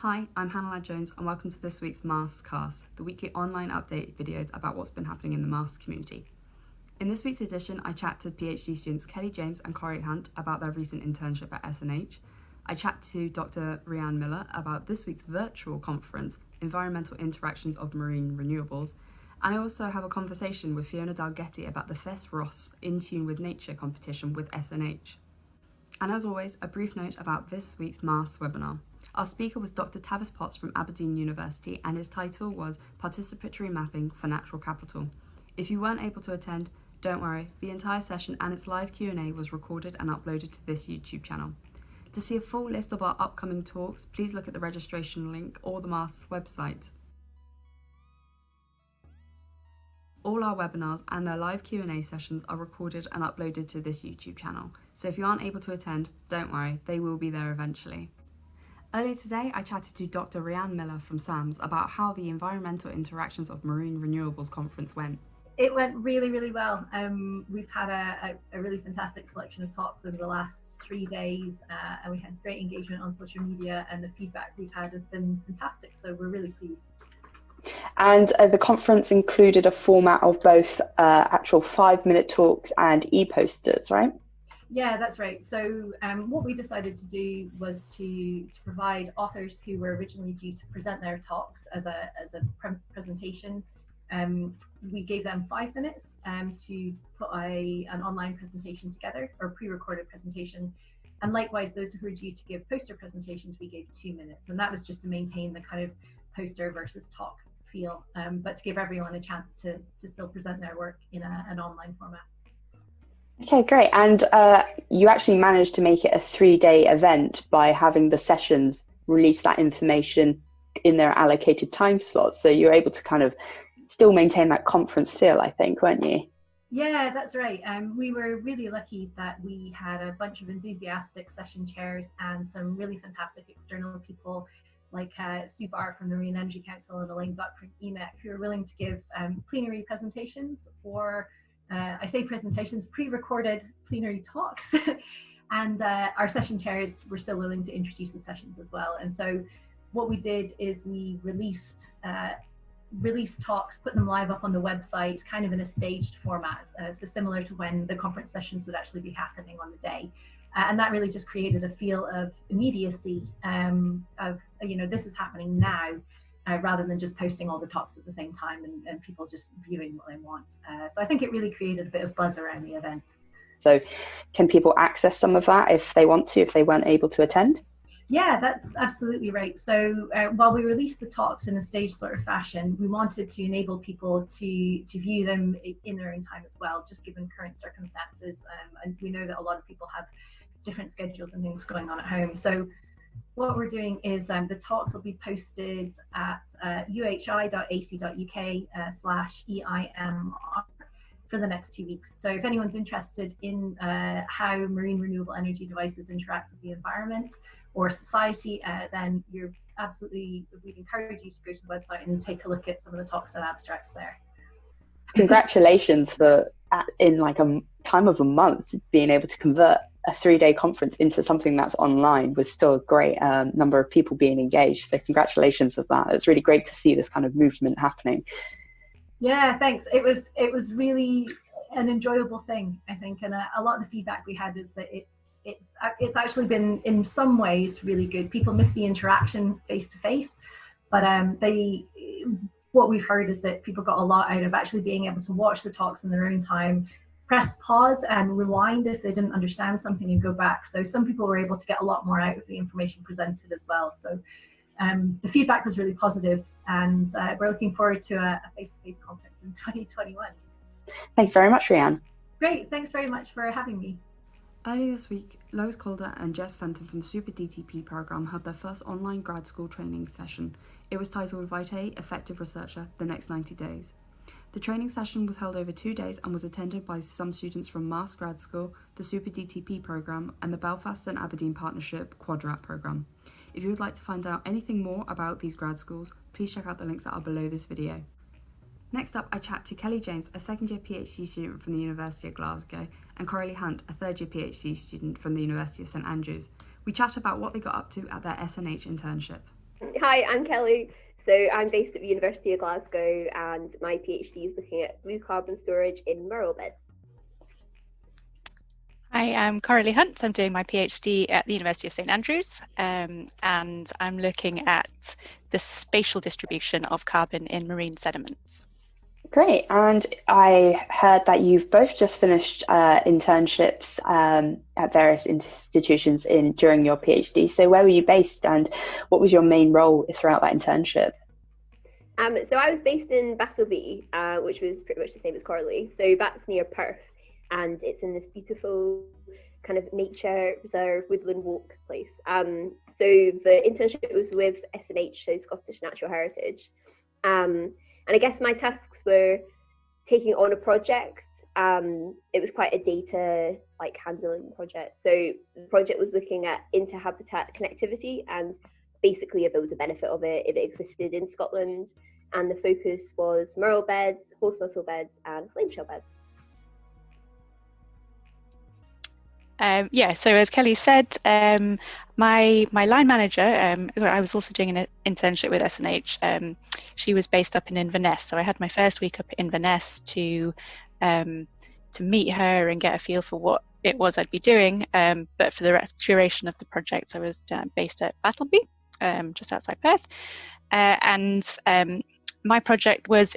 Hi, I'm Hannah Jones and welcome to this week's MASTS cast, the weekly online update videos about what's been happening in the MASTS community. In this week's edition, I chat to PhD students Kelly James and Corey Hunt about their recent internship at SNH. I chat to Dr. Rhiann Miller about this week's virtual conference, Environmental Interactions of Marine Renewables, and I also have a conversation with Fiona Dalgetty about the Fes Ross In Tune with Nature competition with SNH. And as always, a brief note about this week's MASTS webinar. Our speaker was Dr. Tavis Potts from Aberdeen University, and his title was Participatory Mapping for Natural Capital. If you weren't able to attend, don't worry, the entire session and its live Q&A was recorded and uploaded to this YouTube channel. To see a full list of our upcoming talks, please look at the registration link or the MASTS website. All our webinars and their live Q&A sessions are recorded and uploaded to this YouTube channel, so if you aren't able to attend, don't worry, they will be there eventually. Earlier today, I chatted to Dr. Rhiann Miller from SAMS about how the Environmental Interactions of Marine Renewables conference went. It went really, really well. We've had a really fantastic selection of talks over the last 3 days, and we had great engagement on social media, and the feedback we've had has been fantastic, so we're really pleased. And the conference included a format of both actual 5-minute talks and e-posters, right? Yeah, that's right. So what we decided to do was to provide authors who were originally due to present their talks as a presentation. We gave them 5 minutes to put an online presentation together, or pre-recorded presentation. And likewise, those who were due to give poster presentations, we gave 2 minutes. And that was just to maintain the kind of poster versus talk feel, but to give everyone a chance to still present their work in an online format. Okay, great. And you actually managed to make it a 3-day event by having the sessions release that information in their allocated time slots. So you're able to kind of still maintain that conference feel, I think, weren't you? Yeah, that's right. We were really lucky that we had a bunch of enthusiastic session chairs and some really fantastic external people like Sue Barr from the Marine Energy Council and Elaine Buck from EMEC, who are willing to give plenary presentations, or I say presentations, pre-recorded plenary talks. And our session chairs were still willing to introduce the sessions as well. And so what we did is we released talks, put them live up on the website, kind of in a staged format. So similar to when the conference sessions would actually be happening on the day. And that really just created a feel of immediacy of, this is happening now, rather than just posting all the talks at the same time and people just viewing what they want. So I think it really created a bit of buzz around the event. So can people access some of that if they want to, if they weren't able to attend? Yeah, that's absolutely right. So while we released the talks in a staged sort of fashion, we wanted to enable people to view them in their own time as well, just given current circumstances. And we know that a lot of people have different schedules and things going on at home. So what we're doing is the talks will be posted at uhi.ac.uk/EIMR for the next 2 weeks. So if anyone's interested in how marine renewable energy devices interact with the environment or society, then we'd encourage you to go to the website and take a look at some of the talks and abstracts there. Congratulations for, in like a time of a month, being able to convert a 3-day conference into something that's online with still a great number of people being engaged. So congratulations with that. It's really great to see this kind of movement happening. Yeah, thanks. It was really an enjoyable thing, I think, and a lot of the feedback we had is that it's actually been in some ways really good. People miss the interaction face to face, but what we've heard is that people got a lot out of actually being able to watch the talks in their own time, press pause and rewind if they didn't understand something and go back. So some people were able to get a lot more out of the information presented as well. So the feedback was really positive, and we're looking forward to a face-to-face conference in 2021. Thank you very much, Rhiann. Great, thanks very much for having me. Earlier this week, Lois Calder and Jess Fenton from the Super DTP programme had their first online grad school training session. It was titled Vitae Effective Researcher, The Next 90 Days. The training session was held over 2 days and was attended by some students from MASTS Grad School, the Super DTP programme, and the Belfast and Aberdeen Partnership Quadrat programme. If you would like to find out anything more about these grad schools, please check out the links that are below this video. Next up, I chat to Kelly James, a second-year PhD student from the University of Glasgow, and Corey Hunt, a third-year PhD student from the University of St Andrews. We chat about what they got up to at their SNH internship. Hi, I'm Kelly. So I'm based at the University of Glasgow, and my PhD is looking at blue carbon storage in marl beds. Hi, I'm Coralie Hunt. I'm doing my PhD at the University of St Andrews, and I'm looking at the spatial distribution of carbon in marine sediments. Great. And I heard that you've both just finished internships at various institutions during your PhD. So where were you based and what was your main role throughout that internship? So I was based in Battleby, which was pretty much the same as Coralie. So that's near Perth, and it's in this beautiful kind of nature reserve woodland walk place. So the internship was with SNH, so Scottish Natural Heritage. And I guess my tasks were taking on a project. It was quite a data handling project. So the project was looking at inter-habitat connectivity, and basically if there was a benefit of it, if it existed in Scotland. And the focus was marl beds, horse mussel beds, and flame shell beds. So as Kelly said, my line manager, I was also doing an internship with SNH. She was based up in Inverness, so I had my first week up in Inverness to meet her and get a feel for what it was I'd be doing. But for the duration of the project, I was based at Battleby, just outside Perth, and my project was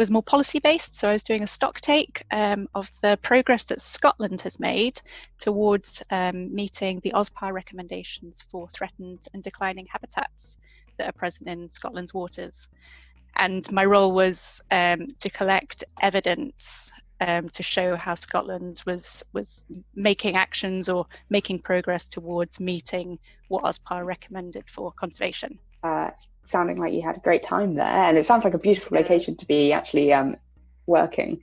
more policy based, so I was doing a stock take of the progress that Scotland has made towards meeting the OSPAR recommendations for threatened and declining habitats that are present in Scotland's waters. And my role was to collect evidence to show how Scotland was making actions or making progress towards meeting what OSPAR recommended for conservation. Sounding like you had a great time there, and it sounds like a beautiful location to be actually working.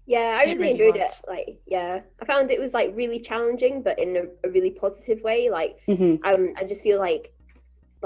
Yeah, I really enjoyed it. I found it was really challenging, but in a really positive way. I just feel like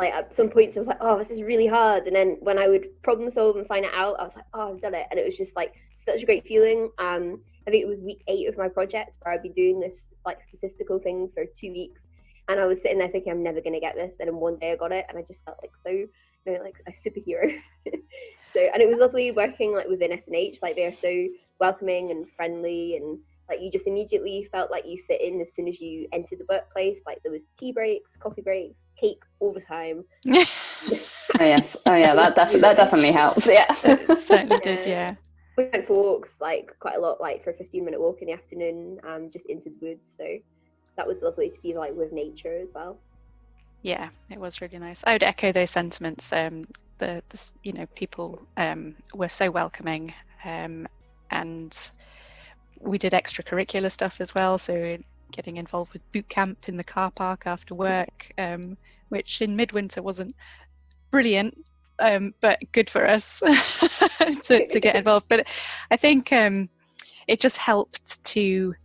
at some points I was like, oh, this is really hard, and then when I would problem solve and find it out, I was like, oh, I've done it, and it was just such a great feeling. I think it was week 8 of my project where I'd be doing this statistical thing for 2 weeks. And I was sitting there thinking, I'm never going to get this. And then one day I got it, and I just felt like a superhero. And it was lovely working within SNH. They are so welcoming and friendly, and you just immediately felt like you fit in as soon as you entered the workplace. There was tea breaks, coffee breaks, cake all the time. Oh yes, that definitely helps. Yeah, it certainly did. Yeah. We went for walks quite a lot, for a 15-minute walk in the afternoon, just into the woods. So that was lovely to be with nature as well. Yeah, it was really nice. I would echo those sentiments. The people were so welcoming, and we did extracurricular stuff as well. So getting involved with boot camp in the car park after work, which in midwinter wasn't brilliant, but good for us to get involved. But I think it just helped to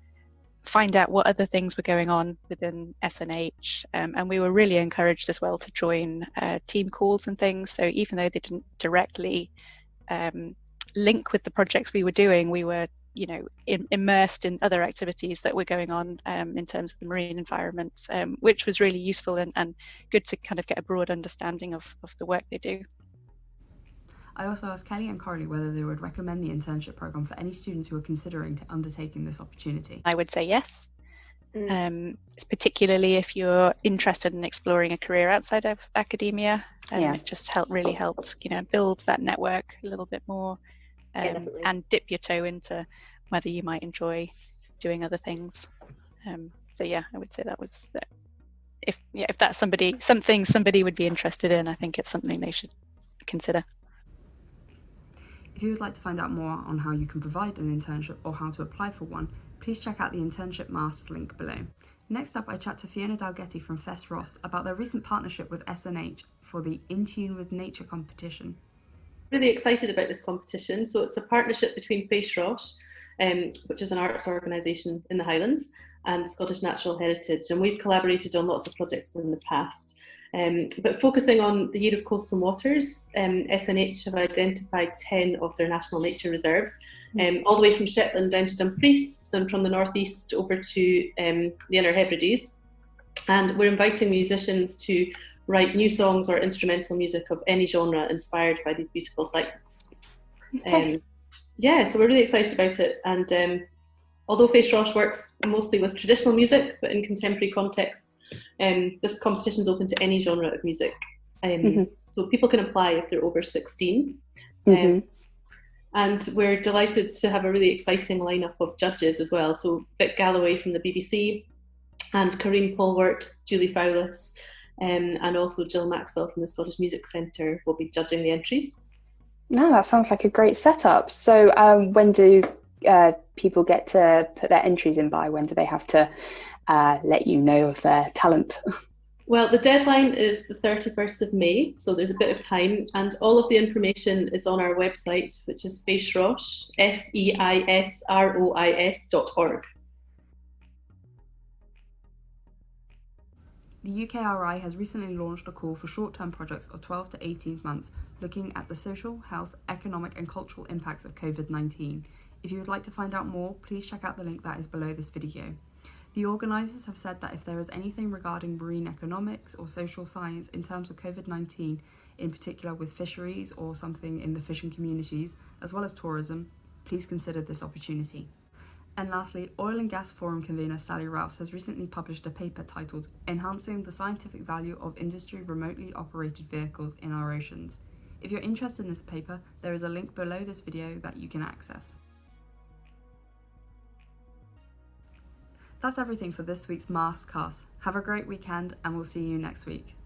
find out what other things were going on within SNH, and we were really encouraged as well to join team calls and things. So even though they didn't directly link with the projects we were doing, we were immersed in other activities that were going on in terms of the marine environment, which was really useful and good to kind of get a broad understanding of the work they do. I also asked Kelly and Coralie whether they would recommend the internship programme for any students who are considering undertaking this opportunity. I would say yes, particularly if you're interested in exploring a career outside of academia. It just really helped, build that network a little bit more, and dip your toe into whether you might enjoy doing other things. I would say that was that. If that's something somebody would be interested in, I think it's something they should consider. If you would like to find out more on how you can provide an internship or how to apply for one, please check out the internship MASTS link below. Next up, I chat to Fiona Dalgetty from Fest Ross about their recent partnership with SNH for the In Tune with Nature competition. Really excited about this competition. So it's a partnership between Fest Ross, which is an arts organisation in the Highlands, and Scottish Natural Heritage, and we've collaborated on lots of projects in the past. But focusing on the Year of Coastal Waters, SNH have identified 10 of their national nature reserves, all the way from Shetland down to Dumfries and from the northeast over to the Inner Hebrides. And we're inviting musicians to write new songs or instrumental music of any genre inspired by these beautiful sites. So we're really excited about it. And although Féis Roche works mostly with traditional music, but in contemporary contexts, this competition is open to any genre of music. So people can apply if they're over 16. And we're delighted to have a really exciting lineup of judges as well. So Vic Galloway from the BBC, and Corinne Polwart, Julie Fowlis, and also Jill Maxwell from the Scottish Music Centre will be judging the entries. No, that sounds like a great setup. So when do people get to put their entries in by? When do they have to let you know of their talent? Well, the deadline is the 31st of May, so there's a bit of time, and all of the information is on our website, which is feisrois, FEISROIS.org. The UKRI has recently launched a call for short-term projects of 12 to 18 months looking at the social, health, economic and cultural impacts of COVID-19. If you would like to find out more, please check out the link that is below this video. The organisers have said that if there is anything regarding marine economics or social science in terms of COVID-19, in particular with fisheries or something in the fishing communities, as well as tourism, please consider this opportunity. And lastly, Oil and Gas Forum convener Sally Rouse has recently published a paper titled Enhancing the Scientific Value of Industry Remotely Operated Vehicles in Our Oceans. If you're interested in this paper, there is a link below this video that you can access. That's everything for this week's MASTS cast. Have a great weekend and we'll see you next week.